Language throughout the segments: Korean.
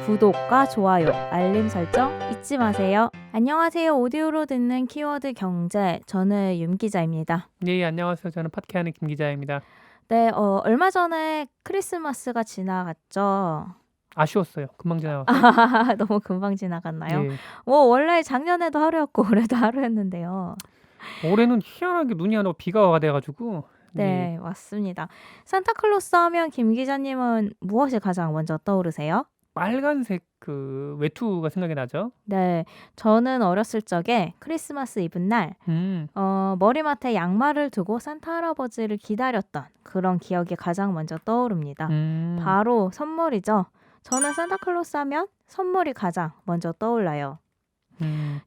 구독과 좋아요, 알림 설정 잊지 마세요. 안녕하세요. 오디오로 듣는 키워드 경제. 저는 윤 기자입니다. 네, 안녕하세요. 저는 팟캐하는 김 기자입니다. 네, 얼마 전에 크리스마스가 지나갔죠. 아쉬웠어요. 금방 지나가서. 너무 금방 지나갔나요? 예. 원래 작년에도 하루였고 올해도 하루였는데요. 올해는 희한하게 눈이 안 오고 비가 와 돼가지고. 네, 맞습니다. 산타클로스 하면 김 기자님은 무엇이 가장 먼저 떠오르세요? 빨간색 그 외투가 생각이 나죠. 네, 저는 어렸을 적에 크리스마스 이브날 음, 머리맡에 양말을 두고 산타 할아버지를 기다렸던 그런 기억이 가장 먼저 떠오릅니다. 음, 바로 선물이죠. 저는 산타클로스 하면 선물이 가장 먼저 떠올라요.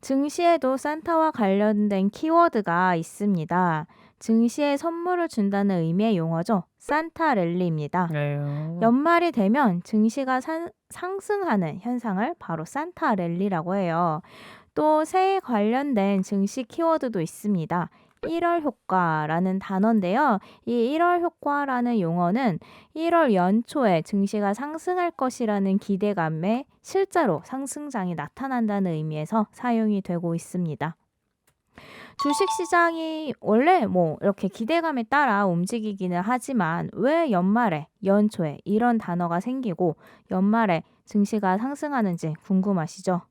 증시에도 산타와 관련된 키워드가 있습니다. 증시에 선물을 준다는 의미의 용어죠. 산타 랠리입니다. 에요. 연말이 되면 증시가 상승하는 현상을 바로 산타 랠리라고 해요. 또 새해 관련된 증시 키워드도 있습니다. 1월 효과라는 단어인데요. 이 1월 효과라는 용어는 1월 연초에 증시가 상승할 것이라는 기대감에 실제로 상승장이 나타난다는 의미에서 사용이 되고 있습니다. 주식시장이 원래 이렇게 기대감에 따라 움직이기는 하지만 왜 연말에, 연초에 이런 단어가 생기고 연말에 증시가 상승하는지 궁금하시죠?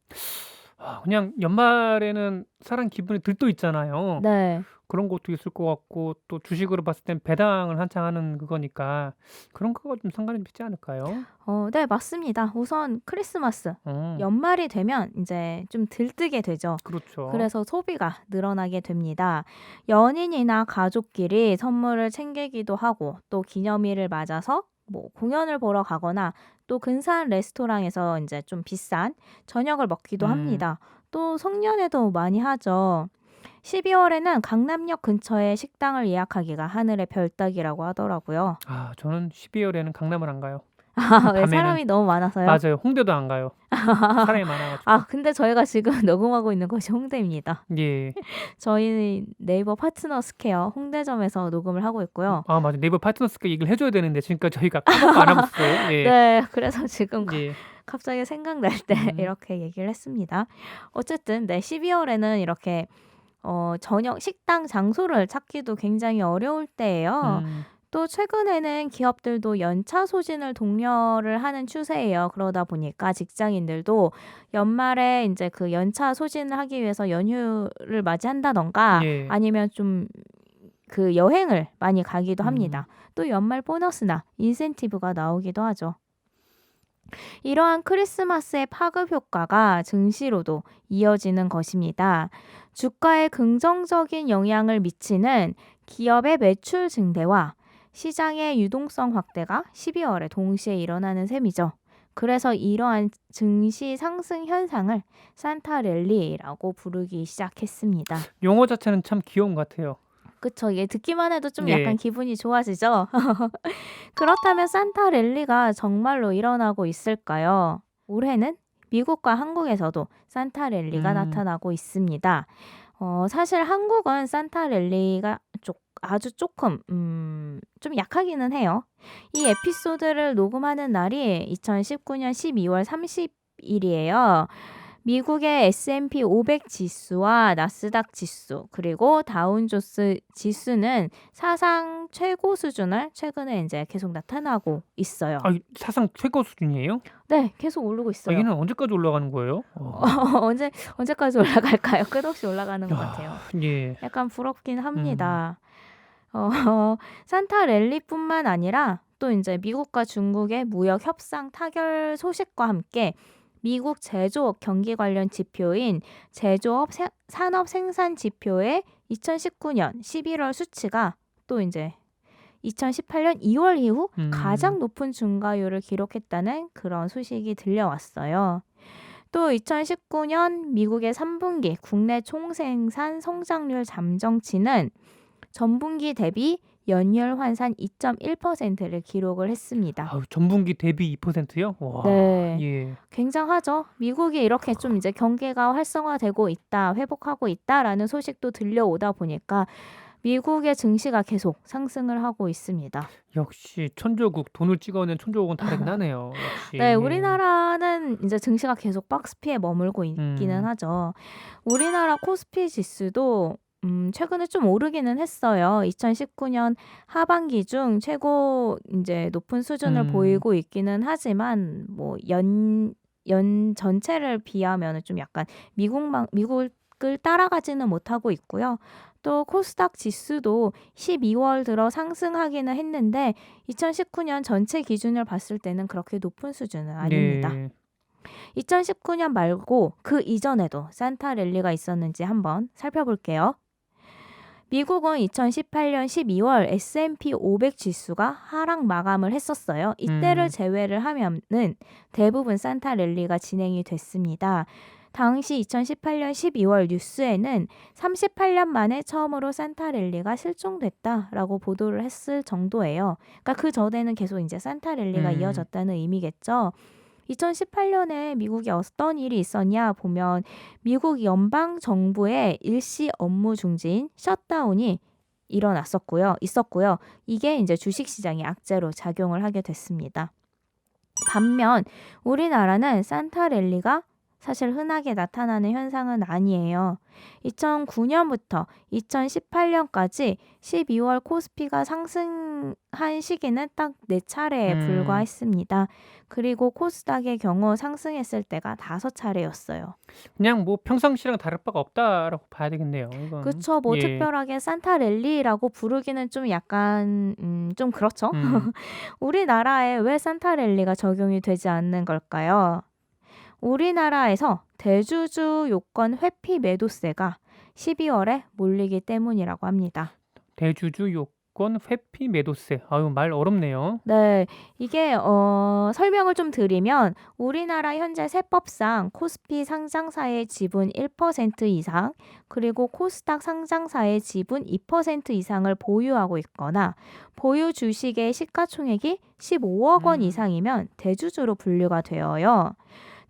그냥 연말에는 사람 기분이 들떠 있잖아요. 네. 그런 것도 있을 것 같고 또 주식으로 봤을 땐 배당을 한창 하는 그거니까 그런 거가 좀 상관이 있지 않을까요? 네, 맞습니다. 우선 크리스마스, 연말이 되면 이제 좀 들뜨게 되죠. 그렇죠. 그래서 소비가 늘어나게 됩니다. 연인이나 가족끼리 선물을 챙기기도 하고 또 기념일을 맞아서 공연을 보러 가거나 또 근사한 레스토랑에서 이제 좀 비싼 저녁을 먹기도 합니다. 또 송년회도 많이 하죠. 12월에는 강남역 근처에 식당을 예약하기가 하늘의 별따기라고 하더라고요. 저는 12월에는 강남을 안 가요. 왜 밤에는 사람이 너무 많아서요? 맞아요. 홍대도 안 가요. 사람이 많아가지고. 근데 저희가 지금 녹음하고 있는 곳이 홍대입니다. 예. 저희 네이버 파트너 스퀘어 홍대점에서 녹음을 하고 있고요. 맞아. 네이버 파트너스께 얘기를 해줘야 되는데 지금까지 저희가 까먹고 안 하고 있어요. 예. 네, 그래서 지금 예. 갑자기 생각날 때 이렇게 얘기를 했습니다. 어쨌든 12월에는 이렇게 저녁 식당 장소를 찾기도 굉장히 어려울 때예요. 또 최근에는 기업들도 연차 소진을 독려를 하는 추세예요. 그러다 보니까 직장인들도 연말에 이제 그 연차 소진을 하기 위해서 연휴를 맞이한다던가 예. 아니면 좀 그 여행을 많이 가기도 합니다. 또 연말 보너스나 인센티브가 나오기도 하죠. 이러한 크리스마스의 파급 효과가 증시로도 이어지는 것입니다. 주가에 긍정적인 영향을 미치는 기업의 매출 증대와 시장의 유동성 확대가 12월에 동시에 일어나는 셈이죠. 그래서 이러한 증시 상승 현상을 산타 랠리라고 부르기 시작했습니다. 용어 자체는 참 귀여운 것 같아요. 그쵸. 이게 듣기만 해도 좀 예. 약간 기분이 좋아지죠? 그렇다면 산타 랠리가 정말로 일어나고 있을까요? 올해는 미국과 한국에서도 산타 랠리가 나타나고 있습니다. 사실 한국은 산타 랠리가 아주 조금 좀 약하기는 해요. 이 에피소드를 녹음하는 날이 2019년 12월 30일이에요. 미국의 S&P 500 지수와 나스닥 지수 그리고 다운존스 지수는 사상 최고 수준을 최근에 이제 계속 나타나고 있어요. 사상 최고 수준이에요? 네, 계속 오르고 있어요. 여기는 언제까지 올라가는 거예요? 언제까지 올라갈까요? 끝없이 올라가는 것 같아요. 예. 약간 부럽긴 합니다. 산타 랠리뿐만 아니라 또 이제 미국과 중국의 무역 협상 타결 소식과 함께 미국 제조업 경기 관련 지표인 제조업 산업 생산 지표의 2019년 11월 수치가 또 이제 2018년 2월 이후 가장 높은 증가율을 기록했다는 그런 소식이 들려왔어요. 또 2019년 미국의 3분기 국내 총생산 성장률 잠정치는 전분기 대비 연율 환산 2.1%를 기록을 했습니다. 전분기 대비 2%요? 와. 네. 예. 굉장하죠. 미국이 이렇게 좀 이제 경기가 활성화되고 있다, 회복하고 있다라는 소식도 들려오다 보니까 미국의 증시가 계속 상승을 하고 있습니다. 역시 천조국 돈을 찍어낸 천조국은 다르긴 하네요. 역시. 네, 예. 우리나라는 이제 증시가 계속 박스피에 머물고 있기는 하죠. 우리나라 코스피 지수도 최근에 좀 오르기는 했어요. 2019년 하반기 중 최고 이제 높은 수준을 보이고 있기는 하지만 뭐 연 전체를 비하면은 좀 약간 미국을 따라가지는 못하고 있고요. 또 코스닥 지수도 12월 들어 상승하기는 했는데 2019년 전체 기준을 봤을 때는 그렇게 높은 수준은 아닙니다. 네. 2019년 말고 그 이전에도 산타 랠리가 있었는지 한번 살펴볼게요. 미국은 2018년 12월 S&P 500 지수가 하락 마감을 했었어요. 이때를 제외를 하면은 대부분 산타 랠리가 진행이 됐습니다. 당시 2018년 12월 뉴스에는 38년 만에 처음으로 산타 랠리가 실종됐다라고 보도를 했을 정도예요. 그러니까 그 전에는 계속 이제 산타 랠리가 이어졌다는 의미겠죠. 2018년에 미국에 어떤 일이 있었냐 보면 미국 연방 정부의 일시 업무 중지인 셧다운이 있었고요. 이게 이제 주식 시장에 악재로 작용을 하게 됐습니다. 반면 우리나라는 산타 랠리가 사실 흔하게 나타나는 현상은 아니에요. 2009년부터 2018년까지 12월 코스피가 상승한 시기는 딱 4차례에 불과했습니다. 그리고 코스닥의 경우 상승했을 때가 5차례였어요. 그냥 뭐 평상시랑 다를 바가 없다라고 봐야 되겠네요. 이건. 그쵸. 뭐 예. 특별하게 산타 랠리라고 부르기는 좀 약간 좀 그렇죠. 우리나라에 왜 산타 랠리가 적용이 되지 않는 걸까요? 우리나라에서 대주주 요건 회피 매도세가 12월에 몰리기 때문이라고 합니다. 대주주 요건 회피 매도세. 아유, 말 어렵네요. 네, 이게 설명을 좀 드리면 우리나라 현재 세법상 코스피 상장사의 지분 1% 이상 그리고 코스닥 상장사의 지분 2% 이상을 보유하고 있거나 보유 주식의 시가총액이 15억 원 이상이면 대주주로 분류가 되어요.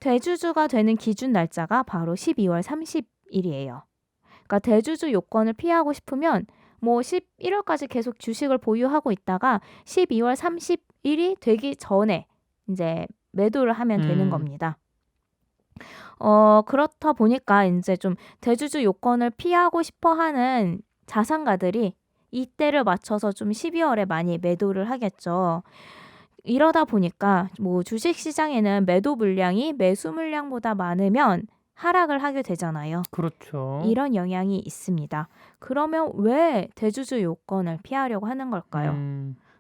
대주주가 되는 기준 날짜가 바로 12월 30일이에요. 그러니까 대주주 요건을 피하고 싶으면 뭐 11월까지 계속 주식을 보유하고 있다가 12월 30일이 되기 전에 이제 매도를 하면 되는 겁니다. 그렇다 보니까 이제 좀 대주주 요건을 피하고 싶어 하는 자산가들이 이때를 맞춰서 좀 12월에 많이 매도를 하겠죠. 이러다 보니까 뭐 주식 시장에는 매도 물량이 매수 물량보다 많으면 하락을 하게 되잖아요. 그렇죠. 이런 영향이 있습니다. 그러면 왜 대주주 요건을 피하려고 하는 걸까요?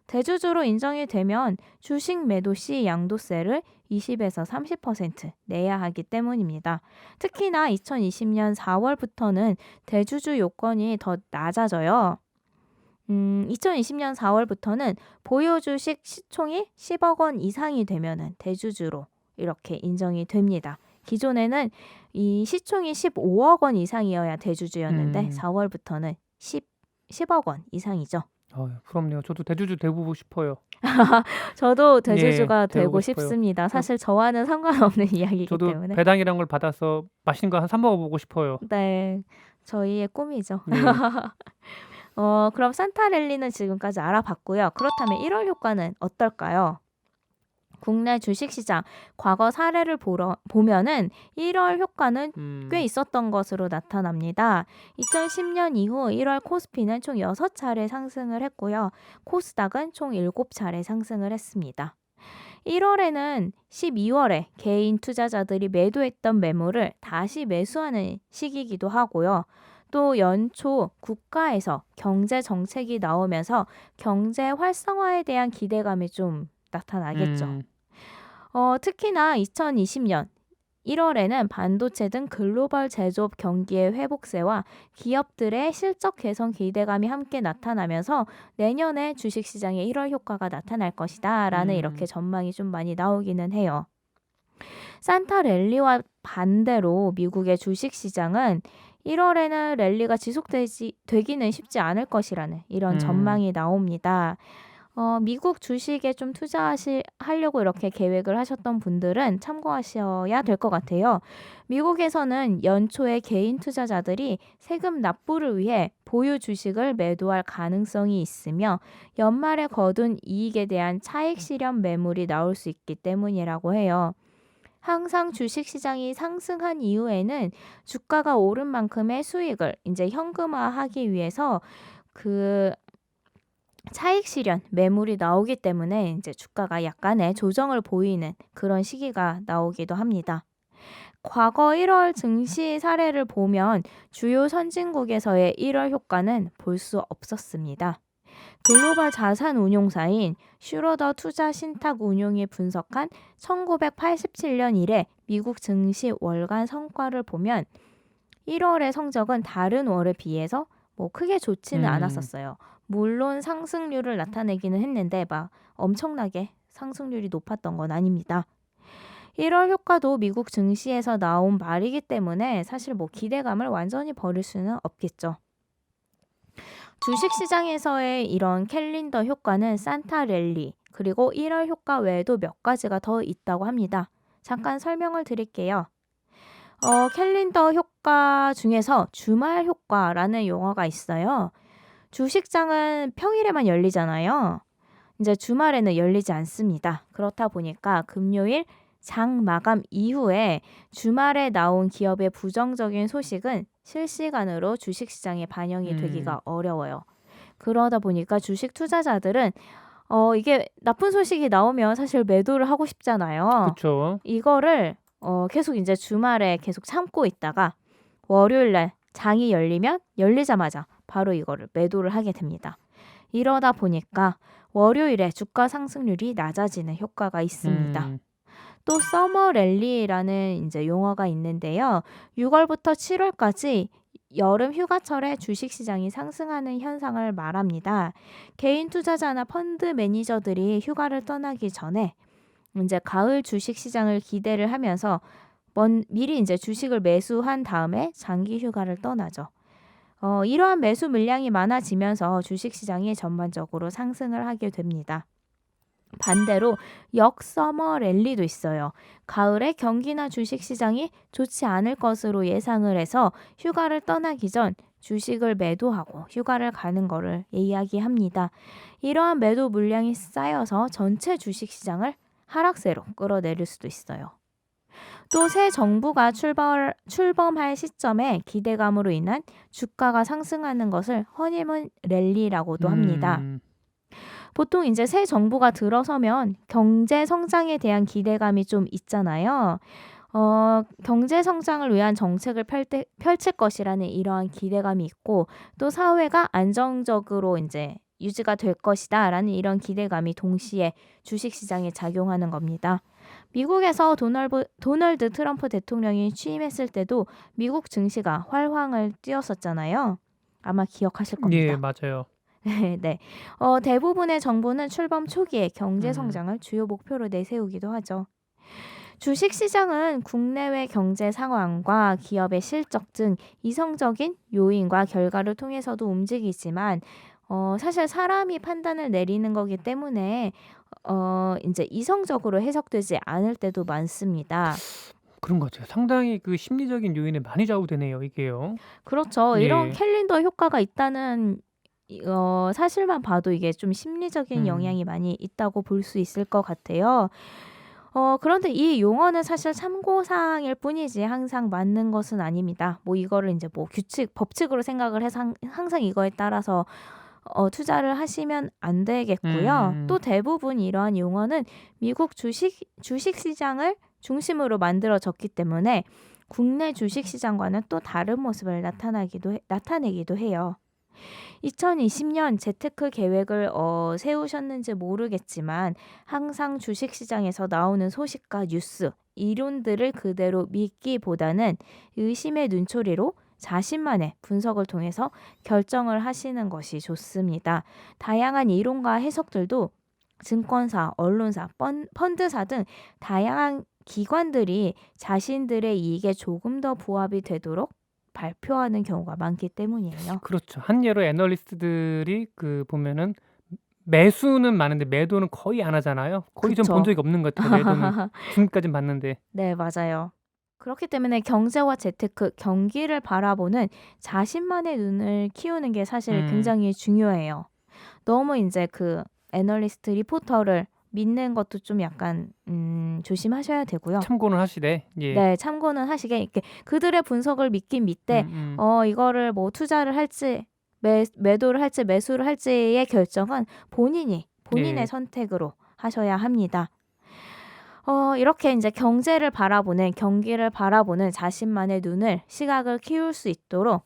대주주로 인정이 되면 주식 매도 시 양도세를 20에서 30% 내야 하기 때문입니다. 특히나 2020년 4월부터는 대주주 요건이 더 낮아져요. 2020년 4월부터는 보유 주식 시총이 10억 원 이상이 되면은 대주주로 이렇게 인정이 됩니다. 기존에는 이 시총이 15억 원 이상이어야 대주주였는데 4월부터는 10억 원 이상이죠. 부럽네요. 저도 대주주 되고 싶어요. 저도 대주주가 되고 되고 싶어요. 싶습니다. 사실 저와는 상관없는 이야기이기 저도 때문에. 배당이란 걸 받아서 맛있는 거 한 사 먹어보고 싶어요. 네, 저희의 꿈이죠. 네. 그럼 산타 랠리는 지금까지 알아봤고요. 그렇다면 1월 효과는 어떨까요? 국내 주식시장 과거 사례를 보면은 1월 효과는 꽤 있었던 것으로 나타납니다. 2010년 이후 1월 코스피는 총 6차례 상승을 했고요. 코스닥은 총 7차례 상승을 했습니다. 1월에는 12월에 개인 투자자들이 매도했던 매물을 다시 매수하는 시기이기도 하고요. 또 연초 국가에서 경제 정책이 나오면서 경제 활성화에 대한 기대감이 좀 나타나겠죠. 특히나 2020년 1월에는 반도체 등 글로벌 제조업 경기의 회복세와 기업들의 실적 개선 기대감이 함께 나타나면서 내년에 주식시장에 1월 효과가 나타날 것이다 라는 이렇게 전망이 좀 많이 나오기는 해요. 산타 랠리와 반대로 미국의 주식시장은 1월에는 랠리가 지속되기는 쉽지 않을 것이라는 이런 전망이 나옵니다. 미국 주식에 좀 투자하려고 이렇게 계획을 하셨던 분들은 참고하셔야 될 것 같아요. 미국에서는 연초에 개인 투자자들이 세금 납부를 위해 보유 주식을 매도할 가능성이 있으며 연말에 거둔 이익에 대한 차익 실현 매물이 나올 수 있기 때문이라고 해요. 항상 주식 시장이 상승한 이후에는 주가가 오른 만큼의 수익을 이제 현금화하기 위해서 그 차익 실현 매물이 나오기 때문에 이제 주가가 약간의 조정을 보이는 그런 시기가 나오기도 합니다. 과거 1월 증시 사례를 보면 주요 선진국에서의 1월 효과는 볼 수 없었습니다. 글로벌 자산 운용사인 슈로더 투자 신탁 운용이 분석한 1987년 이래 미국 증시 월간 성과를 보면 1월의 성적은 다른 월에 비해서 뭐 크게 좋지는 음. 않았었어요. 물론 상승률을 나타내기는 했는데 막 엄청나게 상승률이 높았던 건 아닙니다. 1월 효과도 미국 증시에서 나온 말이기 때문에 사실 뭐 기대감을 완전히 버릴 수는 없겠죠. 주식시장에서의 이런 캘린더 효과는 산타 랠리 그리고 1월 효과 외에도 몇 가지가 더 있다고 합니다. 잠깐 설명을 드릴게요. 캘린더 효과 중에서 주말 효과라는 용어가 있어요. 주식장은 평일에만 열리잖아요. 이제 주말에는 열리지 않습니다. 그렇다 보니까 금요일 장 마감 이후에 주말에 나온 기업의 부정적인 소식은 실시간으로 주식시장에 반영이 되기가 어려워요. 그러다 보니까 주식 투자자들은 이게 나쁜 소식이 나오면 사실 매도를 하고 싶잖아요. 그쵸. 이거를 계속 이제 주말에 계속 참고 있다가 월요일 날 장이 열리자마자 바로 이거를 매도를 하게 됩니다. 이러다 보니까 월요일에 주가 상승률이 낮아지는 효과가 있습니다. 또 서머 랠리라는 이제 용어가 있는데요. 6월부터 7월까지 여름 휴가철에 주식 시장이 상승하는 현상을 말합니다. 개인 투자자나 펀드 매니저들이 휴가를 떠나기 전에 이제 가을 주식 시장을 기대를 하면서 미리 이제 주식을 매수한 다음에 장기 휴가를 떠나죠. 이러한 매수 물량이 많아지면서 주식 시장이 전반적으로 상승을 하게 됩니다. 반대로 역서머 랠리도 있어요. 가을에 경기나 주식 시장이 좋지 않을 것으로 예상을 해서 휴가를 떠나기 전 주식을 매도하고 휴가를 가는 거를 이야기합니다. 이러한 매도 물량이 쌓여서 전체 주식 시장을 하락세로 끌어내릴 수도 있어요. 또 새 정부가 출범할 시점에 기대감으로 인한 주가가 상승하는 것을 허니문 랠리라고도 합니다. 보통 이제 새 정부가 들어서면 경제 성장에 대한 기대감이 좀 있잖아요. 경제 성장을 위한 정책을 펼칠 것이라는 이러한 기대감이 있고 또 사회가 안정적으로 이제 유지가 될 것이다라는 이런 기대감이 동시에 주식시장에 작용하는 겁니다. 미국에서 도널드 트럼프 대통령이 취임했을 때도 미국 증시가 활황을 띄웠었잖아요. 아마 기억하실 겁니다. 예, 맞아요. 네. 대부분의 정부는 출범 초기에 경제 성장을 주요 목표로 내세우기도 하죠. 주식시장은 국내외 경제 상황과 기업의 실적 등 이성적인 요인과 결과를 통해서도 움직이지만 사실 사람이 판단을 내리는 거기 때문에 이제 이성적으로 해석되지 않을 때도 많습니다. 그런 것 같아요. 상당히 그 심리적인 요인에 많이 좌우되네요, 이게요. 그렇죠. 이런 예. 캘린더 효과가 있다는 사실만 봐도 이게 좀 심리적인 음. 영향이 많이 있다고 볼 수 있을 것 같아요. 그런데 이 용어는 사실 참고사항일 뿐이지 항상 맞는 것은 아닙니다. 뭐 이거를 이제 뭐 법칙으로 생각을 해서 항상 이거에 따라서 투자를 하시면 안 되겠고요. 또 대부분 이러한 용어는 미국 주식 시장을 중심으로 만들어졌기 때문에 국내 주식 시장과는 또 다른 모습을 나타내기도 해요. 2020년 재테크 계획을 세우셨는지 모르겠지만 항상 주식시장에서 나오는 소식과 뉴스, 이론들을 그대로 믿기보다는 의심의 눈초리로 자신만의 분석을 통해서 결정을 하시는 것이 좋습니다. 다양한 이론과 해석들도 증권사, 언론사, 펀드사 등 다양한 기관들이 자신들의 이익에 조금 더 부합이 되도록 발표하는 경우가 많기 때문이에요. 그렇죠. 한 예로 애널리스트들이 그 보면은 매수는 많은데 매도는 거의 안 하잖아요. 거의 전 본 그쵸. 적이 없는 것 같아요, 매도는. 지금까진 봤는데. 네, 맞아요. 그렇기 때문에 경제와 재테크, 경기를 바라보는 자신만의 눈을 키우는 게 사실 음. 굉장히 중요해요. 너무 인제 그 애널리스트, 리포터를 믿는 것도 좀 약간 조심하셔야 되고요. 참고는 하시되. 예. 네. 참고는 하시되 이렇게 그들의 분석을 믿긴 믿되 음음. 이거를 뭐 투자를 할지 매도를 할지 매수를 할지의 결정은 본인의 네. 선택으로 하셔야 합니다. 이렇게 인제 경제를 바라보는, 경기를 바라보는 자신만의 눈을, 시각을 키울 수 있도록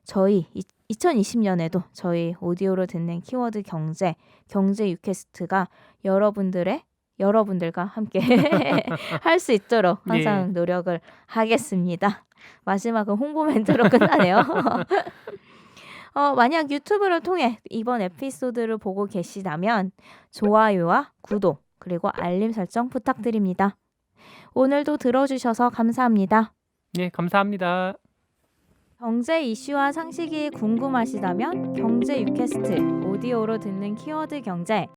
저희 2020년에도 저희 오디오로 듣는 키워드 경제 유캐스트가 여러분들과 함께 할 수 있도록 예. 항상 노력을 하겠습니다. 마지막은 홍보 멘트로 끝나네요. 만약 유튜브를 통해 이번 에피소드를 보고 계시다면 좋아요와 구독 그리고 알림 설정 부탁드립니다. 오늘도 들어주셔서 감사합니다. 예. 감사합니다. 경제 이슈와 상식이 궁금하시다면 경제 유캐스트 오디오로 듣는 키워드 경제